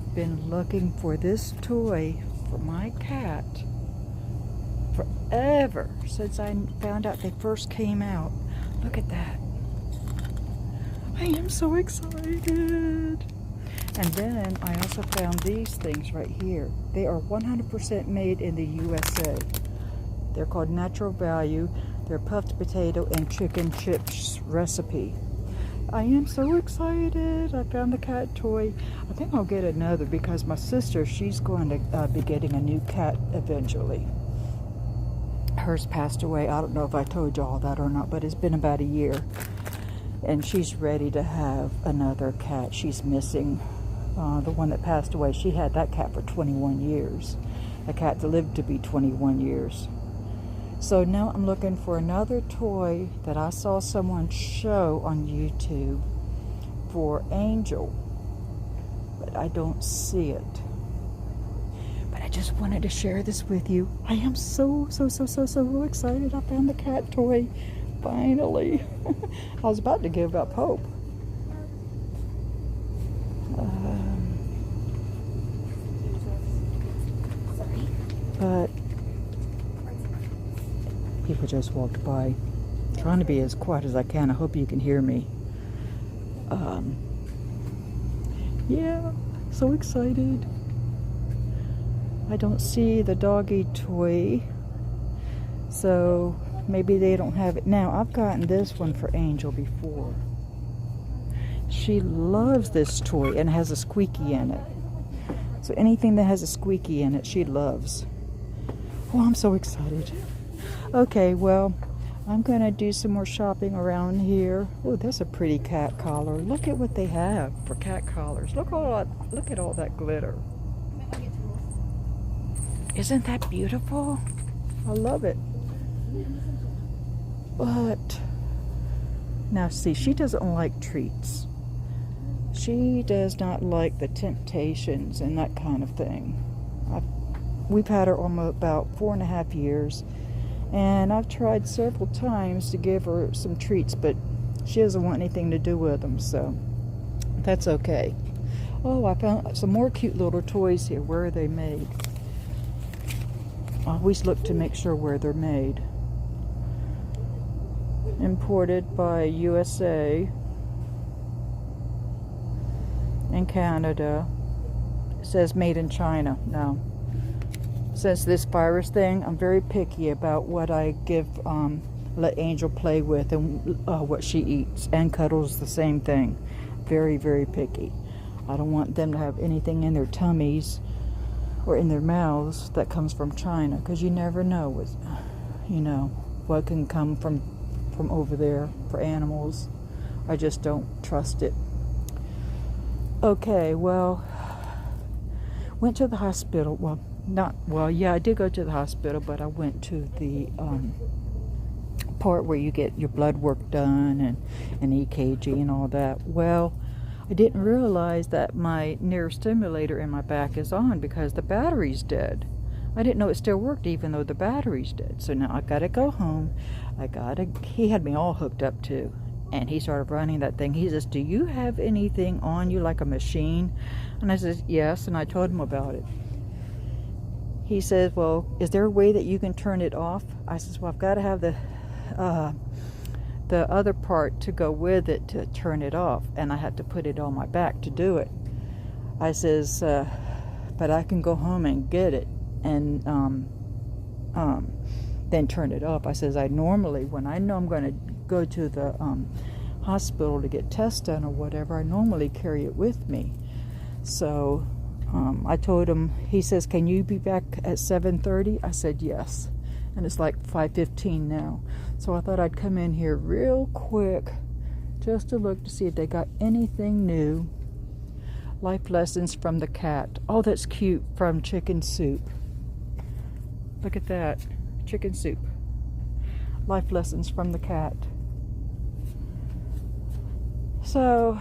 have been looking for this toy for my cat forever, since I found out they first came out. Look at that. I am so excited. And then I also found these things right here. They are 100% made in the USA. They're called Natural Value. They're puffed potato and chicken chips recipe. I am so excited. I found the cat toy. I think I'll get another because my sister, she's going to be getting a new cat eventually. Hers passed away. I don't know if I told you all that or not, but it's been about a year. And she's ready to have another cat. She's missing the one that passed away. She had that cat for 21 years. A cat that lived to be 21 years. So now I'm looking for another toy that I saw someone show on YouTube for Angel, but I don't see it. But I just wanted to share this with you. I am so excited. I found the cat toy, finally. I was about to give up hope. But people just walked by. Trying to be as quiet as I can. I hope you can hear me. Yeah, so excited. I don't see the doggy toy, so maybe they don't have it now. I've gotten this one for Angel before. She loves this toy and it has a squeaky in it. So anything that has a squeaky in it, she loves. Oh, I'm so excited. Okay, well, I'm going to do some more shopping around here. Oh, that's a pretty cat collar. Look at what they have for cat collars. Look at all that glitter. Isn't that beautiful? I love it. But now see, she doesn't like treats. She does not like the temptations and that kind of thing. We've had her almost about 4.5 years. And I've tried several times to give her some treats, but she doesn't want anything to do with them, so that's okay. Oh, I found some more cute little toys here. Where are they made? I always look to make sure where they're made. Imported by USA and Canada. It says made in China. No. Since this virus thing, I'm very picky about what I give, let Angel play with and what she eats, and cuddles the same thing. Very, very picky. I don't want them to have anything in their tummies or in their mouths that comes from China, because you never know what can come from over there for animals. I just don't trust it. Okay, well, went to the hospital. I did go to the hospital, but I went to the part where you get your blood work done and an EKG and all that. Well, I didn't realize that my neurostimulator in my back is on because the battery's dead. I didn't know it still worked even though the battery's dead. So now I gotta go home. He had me all hooked up too. And he started running that thing. He says, "Do you have anything on you like a machine?" And I said, "Yes," and I told him about it. He says, "Well, is there a way that you can turn it off?" I says, "Well, I've got to have the other part to go with it to turn it off, and I had to put it on my back to do it." I says, "But I can go home and get it and then turn it off." I says, "I normally, when I know I'm going to go to the hospital to get tests done or whatever, I normally carry it with me." So I told him. He says, "Can you be back at 7:30? I said, "Yes." And it's like 5:15 now. So I thought I'd come in here real quick just to look to see if they got anything new. Life lessons from the cat. Oh, that's cute, from Chicken Soup. Look at that. Chicken Soup. Life lessons from the cat. So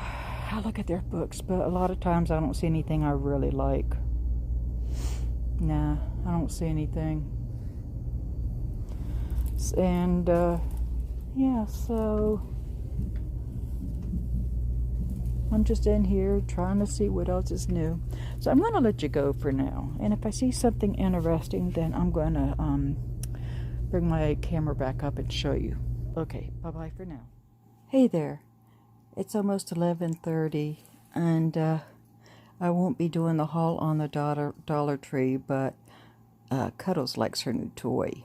I look at their books, but a lot of times I don't see anything I really like. Nah, I don't see anything. And yeah, so I'm just in here trying to see what else is new. So I'm going to let you go for now. And if I see something interesting, then I'm going to bring my camera back up and show you. Okay, bye-bye for now. Hey there. It's almost 11:30, and I won't be doing the haul on the Dollar Tree, but Cuddles likes her new toy.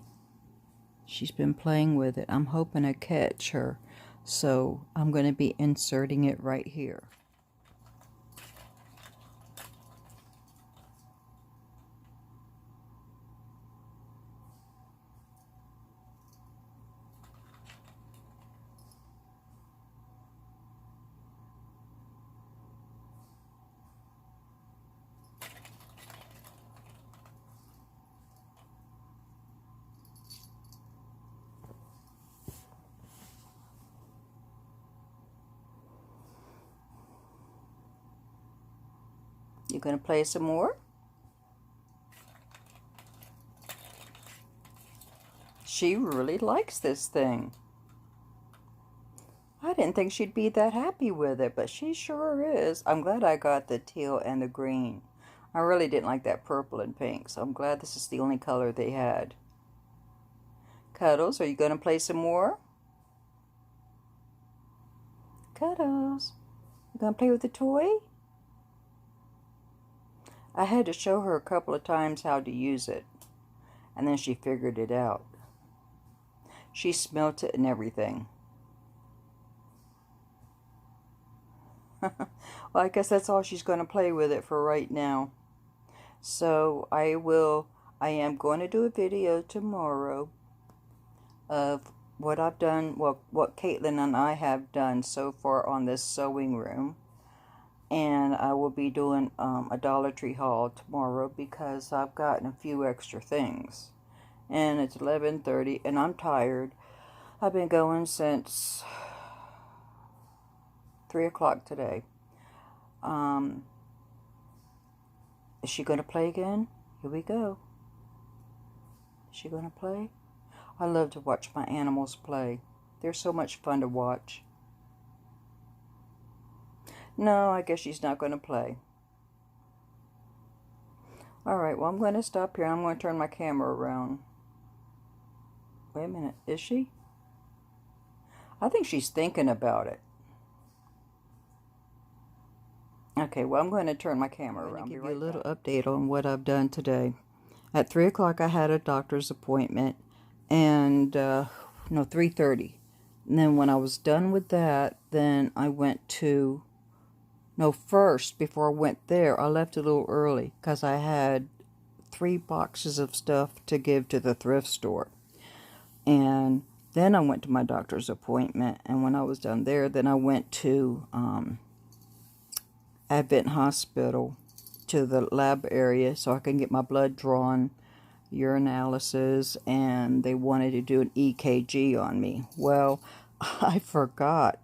She's been playing with it. I'm hoping to catch her, so I'm going to be inserting it right here. You gonna play some more? She really likes this thing. I didn't think she'd be that happy with it, but she sure is. I'm glad I got the teal and the green. I really didn't like that purple and pink, so I'm glad this is the only color they had. Cuddles, are you gonna play some more? Cuddles, you gonna play with the toy? I had to show her a couple of times how to use it, and then she figured it out. She smelt it and everything. Well, I guess that's all she's going to play with it for right now. So I am going to do a video tomorrow of what I've done, well, what Caitlin and I have done so far on this sewing room. And I will be doing a Dollar Tree haul tomorrow because I've gotten a few extra things. And it's 11:30 and I'm tired. I've been going since 3 o'clock today. Is she going to play again? Here we go. Is she going to play? I love to watch my animals play. They're so much fun to watch. No, I guess she's not going to play. Alright, well, I'm going to stop here. I'm going to turn my camera around. Wait a minute. Is she? I think she's thinking about it. Okay, well, I'm going to turn my camera around. Give you a little update on what I've done today. At 3 o'clock, I had a doctor's appointment. And, 3:30. And then when I was done with that, then I went to... No, first, before I went there, I left a little early because I had 3 boxes of stuff to give to the thrift store. And then I went to my doctor's appointment. And when I was done there, then I went to Advent Hospital to the lab area so I can get my blood drawn, urinalysis, and they wanted to do an EKG on me. Well, I forgot.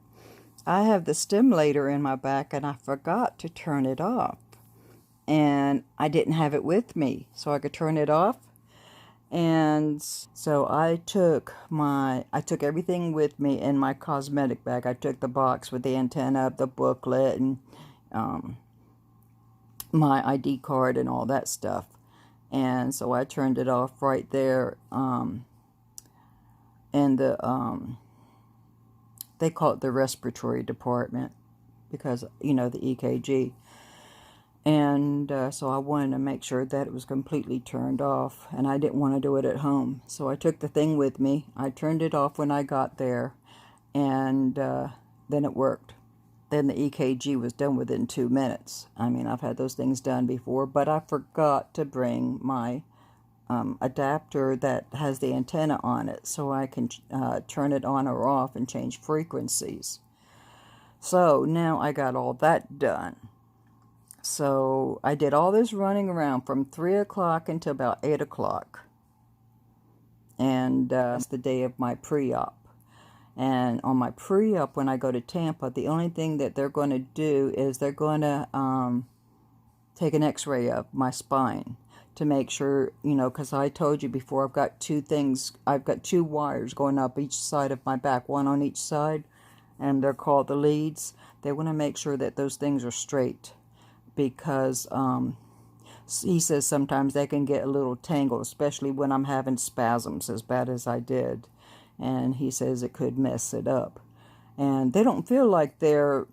I have the stimulator in my back and I forgot to turn it off. And I didn't have it with me so I could turn it off. And so I took everything with me in my cosmetic bag. I took the box with the antenna, the booklet, and my ID card and all that stuff. And so I turned it off right there in the they call it the respiratory department because, the EKG. And so I wanted to make sure that it was completely turned off, and I didn't want to do it at home. So I took the thing with me. I turned it off when I got there, and then it worked. Then the EKG was done within 2 minutes. I mean, I've had those things done before, but I forgot to bring my adapter that has the antenna on it so I can turn it on or off and change frequencies. So now I got all that done. So I did all this running around from 3 o'clock until about 8 o'clock. And that's the day of my pre-op. And on my pre-op, when I go to Tampa, the only thing that they're going to do is they're going to take an x-ray of my spine to make sure, because I told you before, I've got 2 wires going up each side of my back, one on each side. and they're called the leads. They want to make sure that those things are straight, because he says sometimes they can get a little tangled, especially when I'm having spasms as bad as I did. And he says it could mess it up. And they don't feel like they've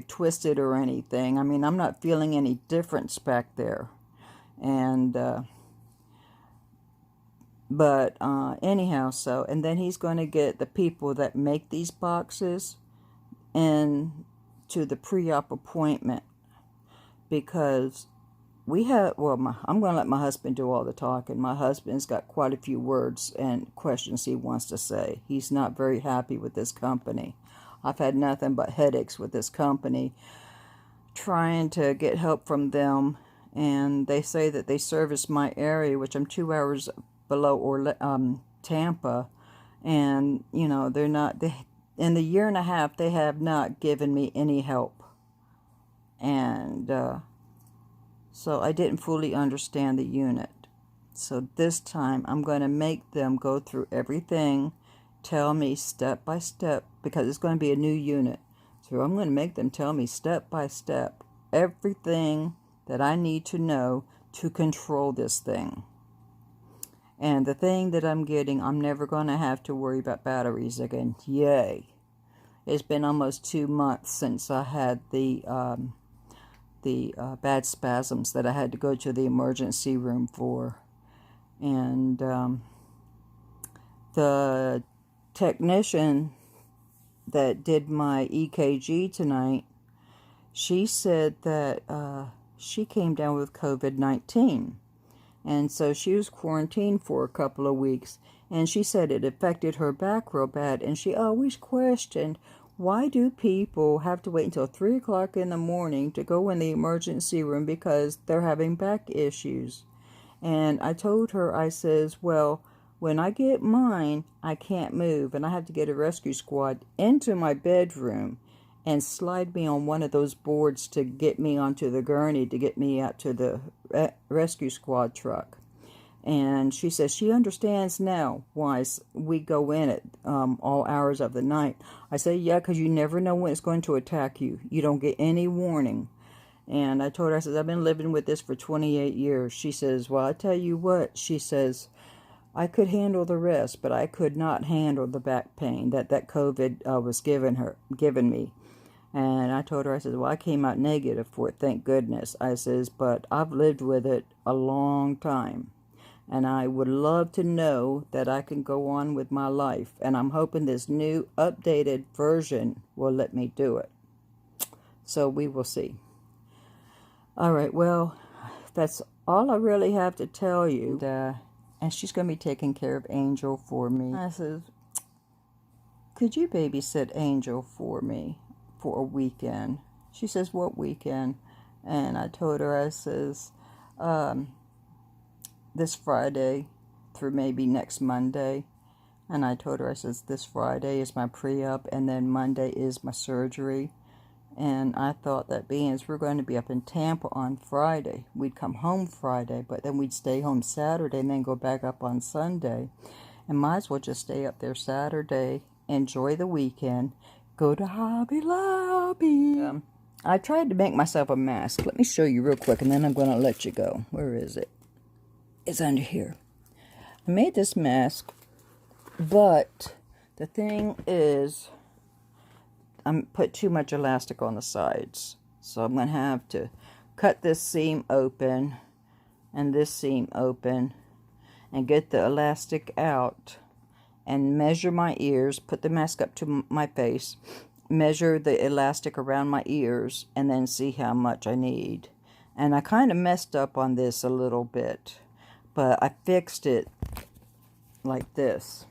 twisted or anything. I mean, I'm not feeling any difference back there. And but anyhow, so, and then he's going to get the people that make these boxes in to the pre-op appointment, because we have, well, I'm going to let my husband do all the talking. My husband's got quite a few words and questions he wants to say. He's not very happy with this company. I've had nothing but headaches with this company, trying to get help from them. And they say that they service my area, which I'm 2 hours below Tampa. And, you know, they're not, in the year and a half, they have not given me any help. And so I didn't fully understand the unit. So this time I'm going to make them go through everything, tell me step by step, because it's going to be a new unit. So I'm going to make them tell me step by step everything that I need to know to control this thing. And the thing that I'm getting, I'm never going to have to worry about batteries again. Yay. It's been almost 2 months since I had the bad spasms that I had to go to the emergency room for. And the technician that did my EKG tonight, she said that she came down with COVID-19. And so she was quarantined for a couple of weeks. And she said it affected her back real bad. And she always questioned, why do people have to wait until 3 o'clock in the morning to go in the emergency room because they're having back issues? And I told her, I says, well, when I get mine, I can't move. And I have to get a rescue squad into my bedroom and slide me on one of those boards to get me onto the gurney to get me out to the rescue squad truck. And she says she understands now why we go in at all hours of the night. I say, yeah, because you never know when it's going to attack you. You don't get any warning. And I told her, I says, I've been living with this for 28 years. She says, well, I tell you what, she says, I could handle the rest, but I could not handle the back pain that COVID was giving me. And I told her, I said, well, I came out negative for it, thank goodness. I says, but I've lived with it a long time. And I would love to know that I can go on with my life. And I'm hoping this new updated version will let me do it. So we will see. All right, well, that's all I really have to tell you. And she's going to be taking care of Angel for me. I says, could you babysit Angel for me for a weekend? She says, what weekend? And I told her, I says, this Friday through maybe next Monday. And I told her, I says, this Friday is my pre-op, and then Monday is my surgery. And I thought that being as we're going to be up in Tampa on Friday, we'd come home Friday, but then we'd stay home Saturday and then go back up on Sunday. And might as well just stay up there Saturday, enjoy the weekend, go to Hobby Lobby. I tried to make myself a mask. Let me show you real quick, and then I'm going to let you go. Where is it? It's under here. I made this mask, but the thing is, I put too much elastic on the sides. So I'm going to have to cut this seam open and this seam open and get the elastic out and measure my ears, put the mask up to my face, measure the elastic around my ears, and then see how much I need. And I kind of messed up on this a little bit, but I fixed it like this.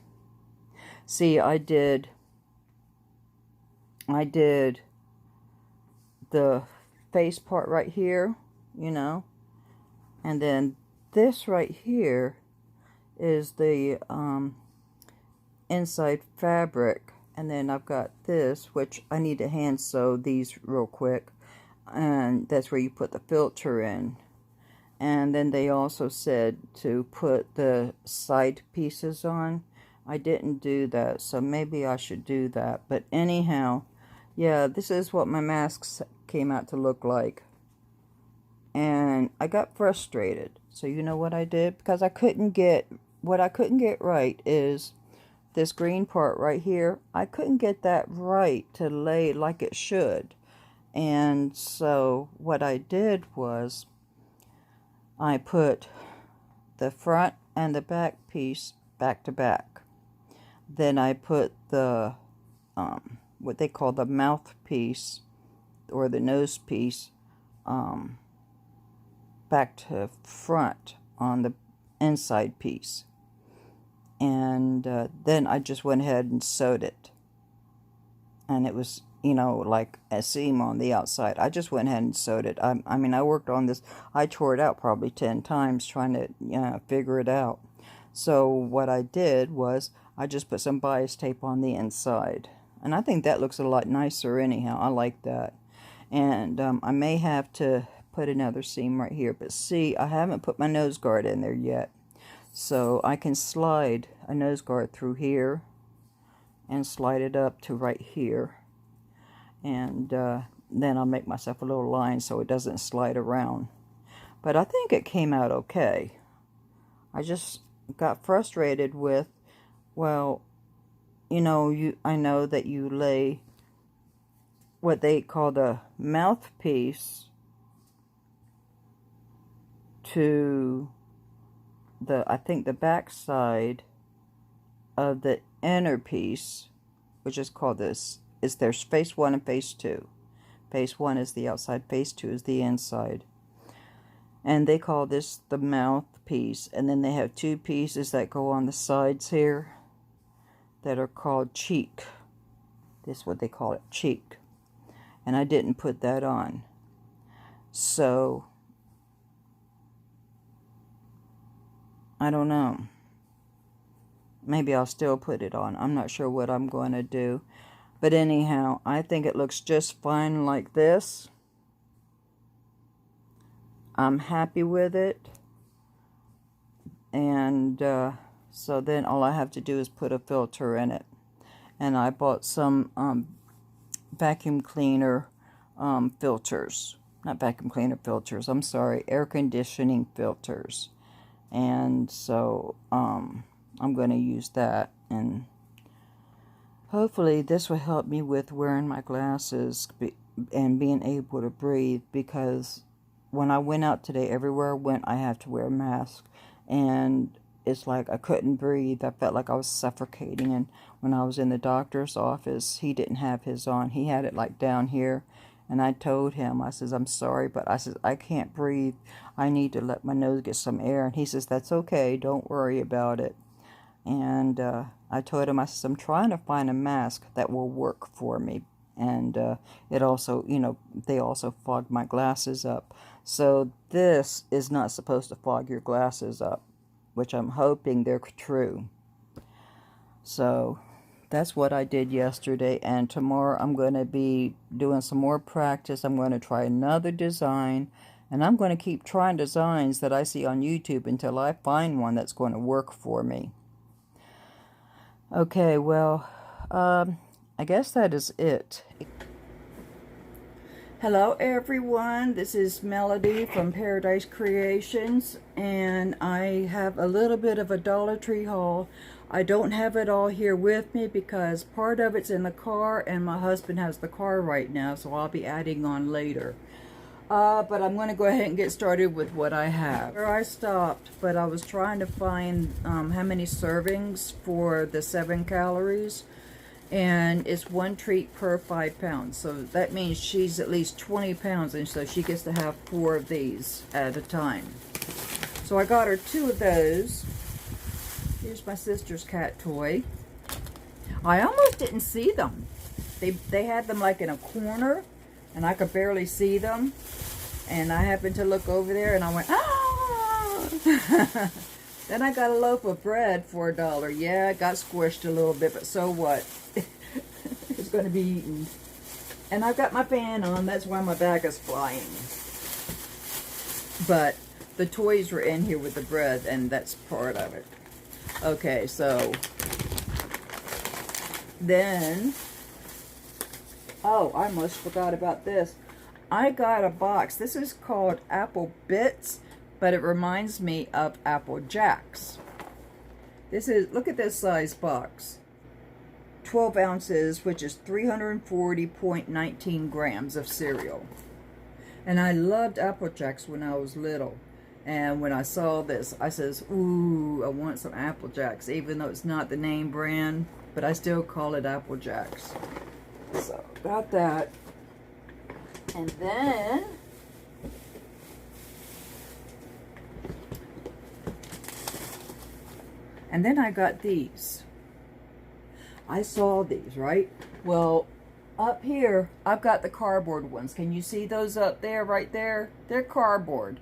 See, I did the face part right here, you know, and then this right here is the inside fabric, and then I've got this, which I need to hand sew these real quick, and that's where you put the filter in. And then they also said to put the side pieces on, I didn't do that, so maybe I should do that. But anyhow, yeah, this is what my masks came out to look like. And I got frustrated. So you know what I did? Because what I couldn't get right is this green part right here. I couldn't get that right to lay like it should. And so what I did was I put the front and the back piece back to back. Then I put the what they call the mouthpiece or the nose piece back to front on the inside piece. And then I just went ahead and sewed it. And it was, you know, like a seam on the outside. I just went ahead and sewed it. I mean, I worked on this. I tore it out probably 10 times trying to figure it out. So what I did was I just put some bias tape on the inside. And I think that looks a lot nicer anyhow. I like that. And I may have to put another seam right here. But see, I haven't put my nose guard in there yet. So I can slide a nose guard through here and slide it up to right here. And then I'll make myself a little line so it doesn't slide around. But I think it came out okay. I just got frustrated with, well, you know, I know that you lay what they call the mouthpiece to I think the back side of the inner piece, which is called there's face 1 and face 2. Face 1 is the outside, face 2 is the inside. And they call this the mouthpiece. And then they have 2 pieces that go on the sides here that are called cheek. This is what they call it, cheek. And I didn't put that on. So I don't know. Maybe I'll still put it on. I'm not sure what I'm going to do. But anyhow, I think it looks just fine like this. I'm happy with it. And so then all I have to do is put a filter in it. And I bought some vacuum cleaner filters. Not vacuum cleaner filters, I'm sorry, air conditioning filters. And so I'm going to use that, and hopefully this will help me with wearing my glasses and being able to breathe, because when I went out today, everywhere I went, I had to wear a mask, and it's like I couldn't breathe. I felt like I was suffocating. And when I was in the doctor's office, he didn't have his on. He had it like down here. And I told him, I says, I'm sorry, but I says, I can't breathe. I need to let my nose get some air. And he says, that's okay. Don't worry about it. And I told him, I says, I'm trying to find a mask that will work for me. And it also, you know, they also fogged my glasses up. So this is not supposed to fog your glasses up, which I'm hoping they're true. So that's what I did yesterday, and tomorrow I'm going to be doing some more practice. I'm going to try another design, and I'm going to keep trying designs that I see on YouTube until I find one that's going to work for me. Okay, well, I guess that is it. Hello everyone, this is Melody from Paradise Creations, and I have a little bit of a Dollar Tree haul. I don't have it all here with me because part of it's in the car and my husband has the car right now, so I'll be adding on later. But I'm going to go ahead and get started with what I have. Where I stopped, but I was trying to find how many servings for the 7 calories. And it's 1 treat per 5 pounds. So that means she's at least 20 pounds, and so she gets to have 4 of these at a time. So I got her 2 of those. Here's my sister's cat toy. I almost didn't see them. They had them like in a corner, and I could barely see them. And I happened to look over there, and I went, ah! Then I got a loaf of bread for $1. Yeah, it got squished a little bit, but so what? It's going to be eaten. And I've got my fan on. That's why my bag is flying. But the toys were in here with the bread, and that's part of it. Okay, so Then, oh, I almost forgot about this. I got a box. This is called Apple Bits, but it reminds me of Apple Jacks. This is, look at this size box. 12 ounces, which is 340.19 grams of cereal. And I loved Apple Jacks when I was little. And when I saw this, I says, ooh, I want some Apple Jacks, even though it's not the name brand, but I still call it Apple Jacks. So, got that. And then I got these. I saw these, right? Well, up here, I've got the cardboard ones. Can you see those up there, right there? They're cardboard.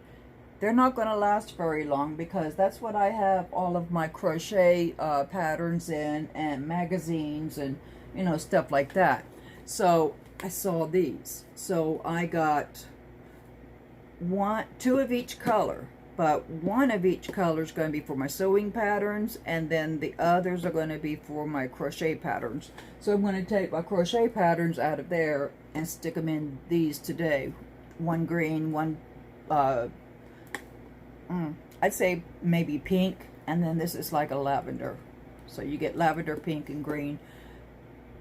They're not going to last very long because that's what I have all of my crochet patterns in, and magazines and, you know, stuff like that. So I saw these. So I got two of each color, but one of each color is going to be for my sewing patterns, and then the others are going to be for my crochet patterns. So I'm going to take my crochet patterns out of there and stick them in these today. One green, one I'd say maybe pink, and then this is like a lavender. So you get lavender, pink, and green.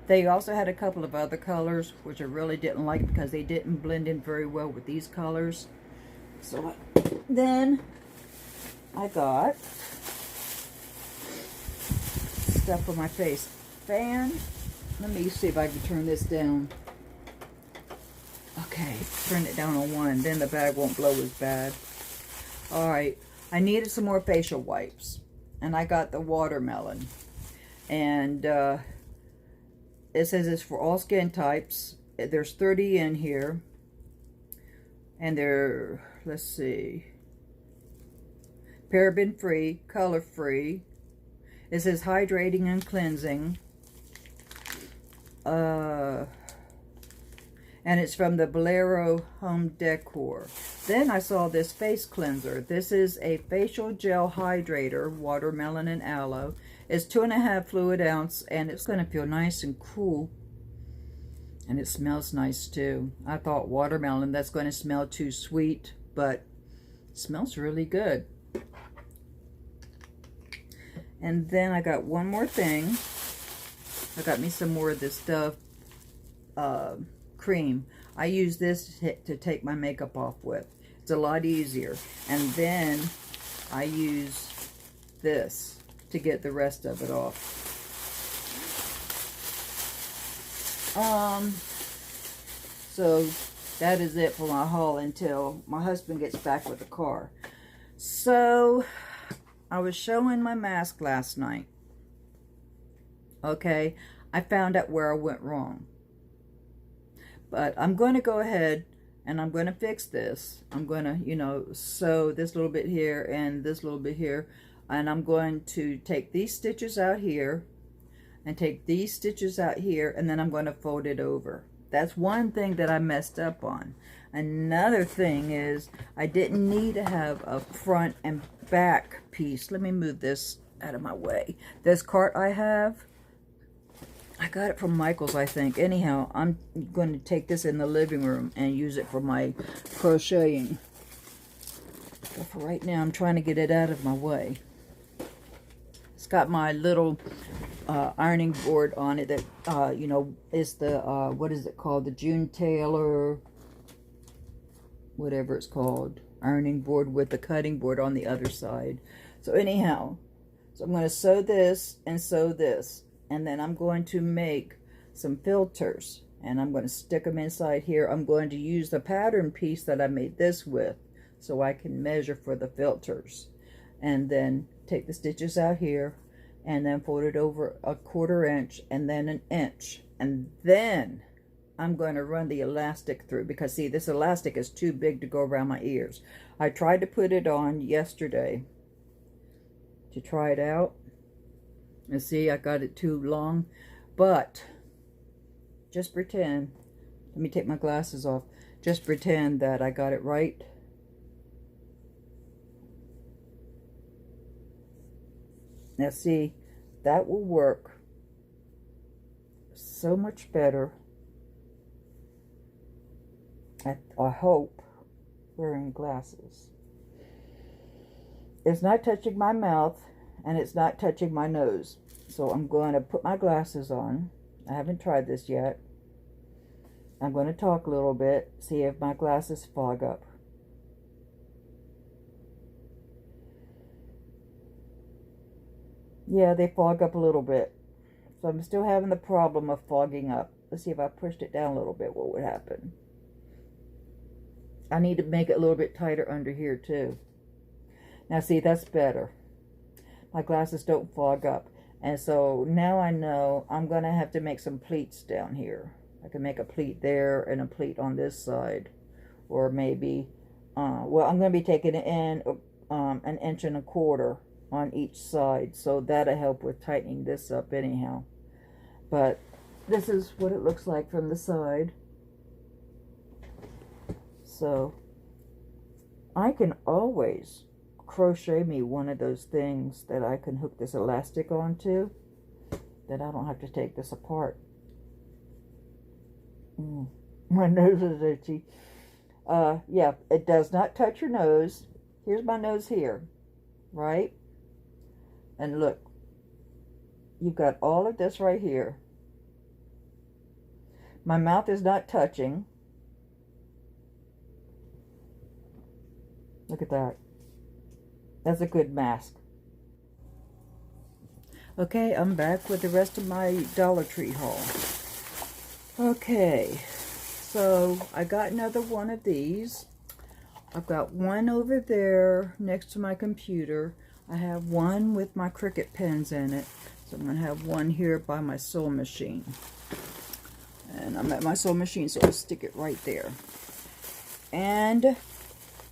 They also had a couple of other colors, which I really didn't like because they didn't blend in very well with these colors. So then I got stuff for my face. Fan. Let me see if I can turn this down. Okay, turn it down on one, then the bag won't blow as bad. Alright, I needed some more facial wipes, and I got the watermelon. And it says it's for all skin types. There's 30 in here. And they're, let's see, paraben free, color free. It says hydrating and cleansing. And it's from the Bolero Home Decor. Then I saw this face cleanser. This is a facial gel hydrator, watermelon and aloe. It's 2.5 fluid ounce, and it's going to feel nice and cool. And it smells nice too. I thought watermelon, that's going to smell too sweet, but it smells really good. And then I got one more thing. I got me some more of this Dove cream. I use this to take my makeup off with. It's a lot easier. And then I use this to get the rest of it off. So that is it for my haul until my husband gets back with the car. So I was showing my mask last night. Okay, I found out where I went wrong. But I'm going to go ahead and I'm going to fix this. I'm going to, you know, sew this little bit here and this little bit here. And I'm going to take these stitches out here and take these stitches out here, and then I'm going to fold it over. That's one thing that I messed up on. Another thing is I didn't need to have a front and back piece. Let me move this out of my way. This cart I have, I got it from Michael's, I think. Anyhow, I'm going to take this in the living room and use it for my crocheting. But for right now, I'm trying to get it out of my way. It's got my little ironing board on it that, you know, is the, what is it called? The June Taylor, whatever it's called. Ironing board with the cutting board on the other side. So anyhow, so I'm going to sew this and sew this. And then I'm going to make some filters. And I'm going to stick them inside here. I'm going to use the pattern piece that I made this with, so I can measure for the filters. And then take the stitches out here. And then fold it over 1/4 inch. And then 1 inch. And then I'm going to run the elastic through. Because see, this elastic is too big to go around my ears. I tried to put it on yesterday to try it out. And see, I got it too long. But just pretend. Let me take my glasses off. Just pretend that I got it right. Now see, that will work. so much better, I hope, wearing glasses. It's not touching my mouth, and it's not touching my nose. So I'm going to put my glasses on. I haven't tried this yet. I'm going to talk a little bit, see if my glasses fog up. Yeah, they fog up a little bit. So I'm still having the problem of fogging up. Let's see if I pushed it down a little bit, what would happen. I need to make it a little bit tighter under here too. Now see, that's better. My glasses don't fog up. And so now I know I'm going to have to make some pleats down here. I can make a pleat there and a pleat on this side. Or maybe, well, I'm going to be taking in an inch and a quarter on each side. So that'll help with tightening this up anyhow. But this is what it looks like from the side. So I can always crochet me one of those things that I can hook this elastic onto, that I don't have to take this apart. My nose is itchy. Yeah, it does not touch your nose. Here's my nose here, right? And look, you've got all of this right here. My mouth is not touching. Look at that. That's a good mask. Okay, I'm back with the rest of my Dollar Tree haul. Okay, so I got another one of these. I've got one over there next to my computer. I have one with my Cricut pens in it. So I'm going to have one here by my sewing machine. And I'm at my sewing machine, so I'll stick it right there. And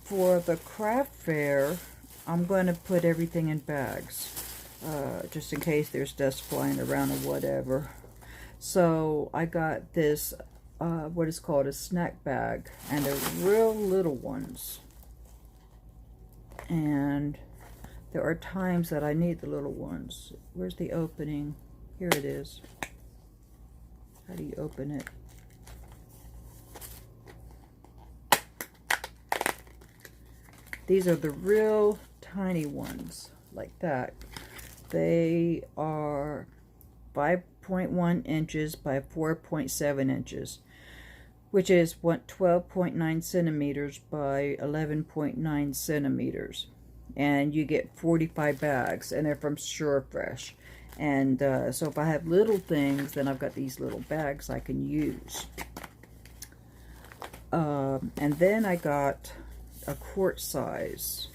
for the craft fair, I'm going to put everything in bags, just in case there's dust flying around or whatever. So I got this, what is called a snack bag, and they're real little ones. And there are times that I need the little ones. Where's the opening? Here it is. How do you open it? These are the real tiny ones, like that. They are 5.1 inches by 4.7 inches, which is 12.9 centimeters by 11.9 centimeters. And you get 45 bags, and they're from Surefresh. And so if I have little things, then I've got these little bags I can use. And then I got a quart size,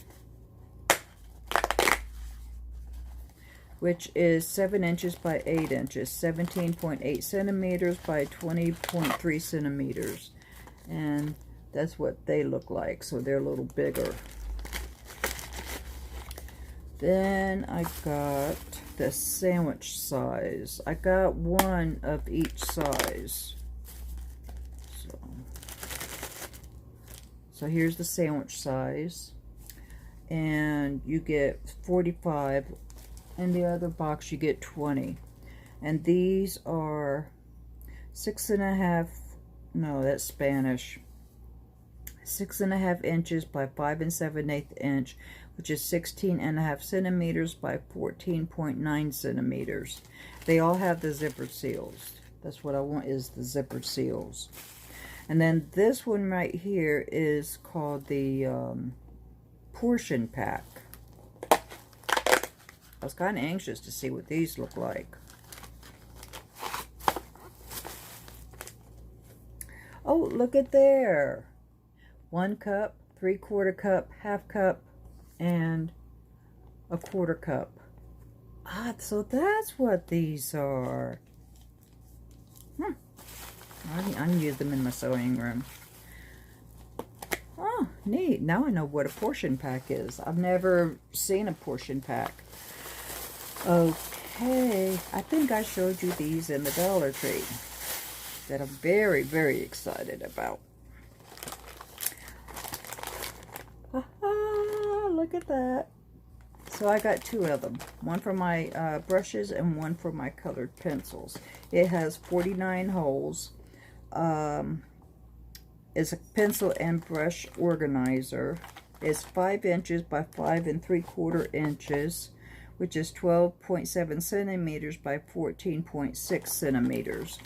which is 7 inches by 8 inches, 17.8 centimeters by 20.3 centimeters. And that's what they look like, so they're a little bigger. Then I got the sandwich size. I got one of each size. So here's the sandwich size, and you get 45. In the other box you get 20. And these are 6.5, no, that's Spanish, 6.5 inches by 5 7/8 inch, which is 16.5 centimeters by 14.9 centimeters. They all have the zipper seals. That's what I want, is the zipper seals. And then this one right here is called the portion pack. I was kind of anxious to see what these look like. Oh, look at there. 1 cup, 3/4 cup, 1/2 cup, and a 1/4 cup. Ah, so that's what these are. I can use them in my sewing room. Oh, neat. Now I know what a portion pack is. I've never seen a portion pack. Okay, I think I showed you these in the Dollar Tree that I'm very, very excited about. Look at that. So I got two of them. One for my brushes and one for my colored pencils. It has 49 holes. It's a pencil and brush organizer. It's 5 inches by 5 3/4 inches, which is 12.7 centimeters by 14.6 centimeters.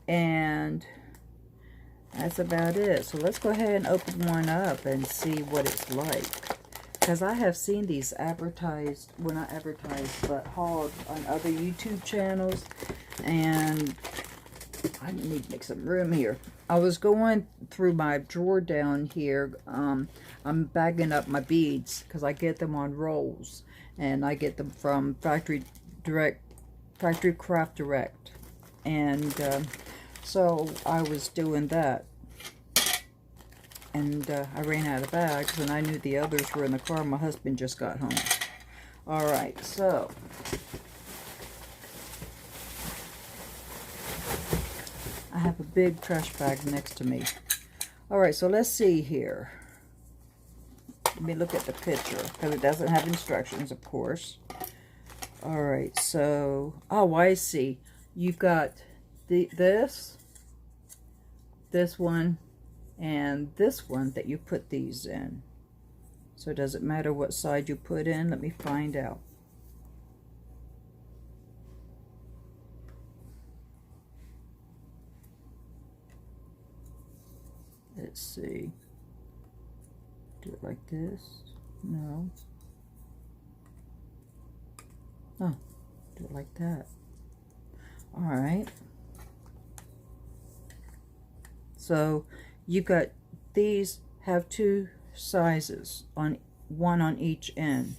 And that's about it. So let's go ahead and open one up and see what it's like. Because I have seen these advertised, well not advertised, but hauled on other YouTube channels. And I need to make some room here. I was going through my drawer down here. I'm bagging up my beads because I get them on rolls. And I get them from Factory Craft Direct. And so I was doing that. And I ran out of bags, and I knew the others were in the car. My husband just got home. Alright, so I have a big trash bag next to me. Alright, so let's see here. Let me look at the picture, because it doesn't have instructions, of course. Alright, so, oh, I see. You've got this one, and this one that you put these in. So it doesn't matter what side you put in. Let me find out. Let's see. Do it like this. No. Oh, do it like that. Alright. So you've got these have two sizes, one on each end,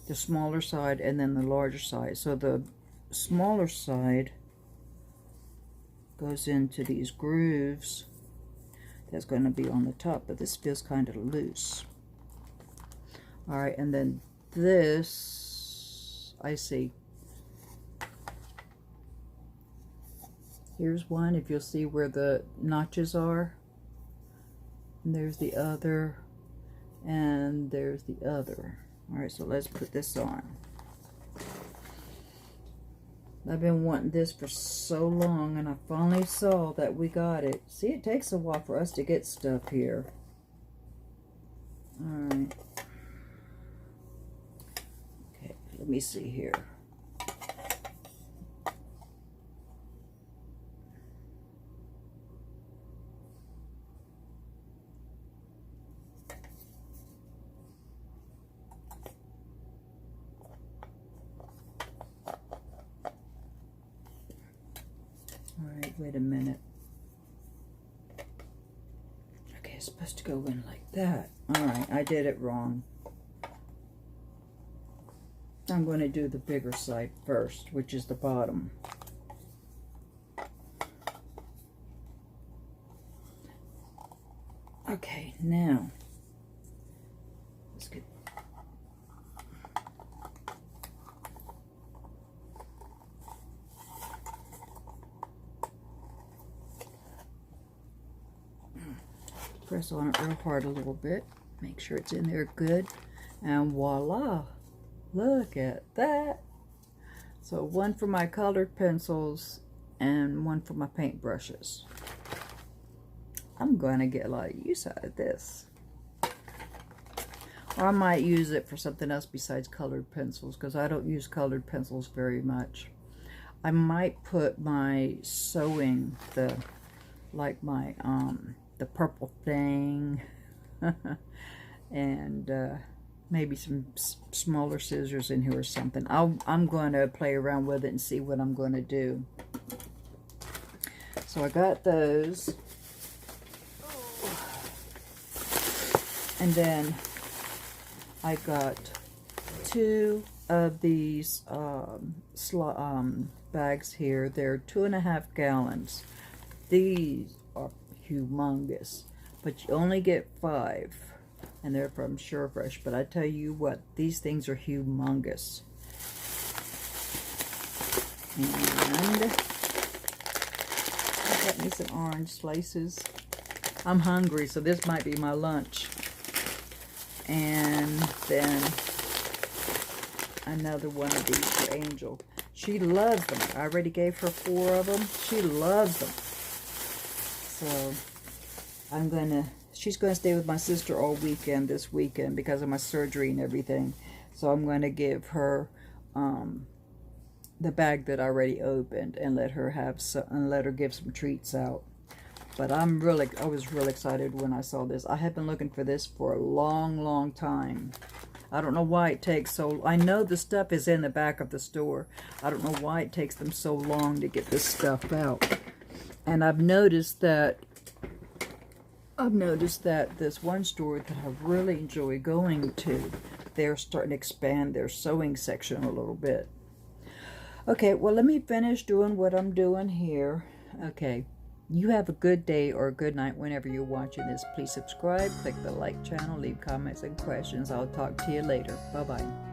the smaller side and then the larger side. So the smaller side goes into these grooves. That's going to be on the top, but this feels kind of loose. All right, and then this, I see. Here's one, if you'll see where the notches are. And there's the other, and there's the other. All right, so let's put this on. I've been wanting this for so long, and I finally saw that we got it. See, it takes a while for us to get stuff here. All right. Okay, let me see here. Alright, wait a minute. Okay, it's supposed to go in like that. Alright, I did it wrong. I'm going to do the bigger side first, which is the bottom. Okay, now let's get press on it real hard a little bit, make sure it's in there good, and voila, look at that. So one for my colored pencils and one for my paint brushes. I'm going to get a lot of use out of this. Or I might use it for something else besides colored pencils, because I don't use colored pencils very much. I might put my sewing, the purple thing, and maybe some smaller scissors in here or something. I'm going to play around with it and see what I'm going to do. So I got those. And then I got two of these bags here. They're 2.5 gallons. These are humongous, but you only get 5, and they're from Surefresh. But I tell you what, these things are humongous. And I got me some orange slices. I'm hungry, so this might be my lunch. And then another one of these for Angel. She loves them. I already gave her 4 of them. She loves them. So she's going to stay with my sister all weekend this weekend because of my surgery and everything. So I'm going to give her the bag that I already opened and let her give some treats out. But I was really excited when I saw this. I have been looking for this for a long, long time. I don't know why it takes so. I know the stuff is in the back of the store. I don't know why it takes them so long to get this stuff out. And I've noticed that this one store that I really enjoy going to, they're starting to expand their sewing section a little bit. Okay, well, let me finish doing what I'm doing here. Okay, you have a good day or a good night whenever you're watching this. Please subscribe, click the like channel, leave comments and questions. I'll talk to you later. Bye-bye.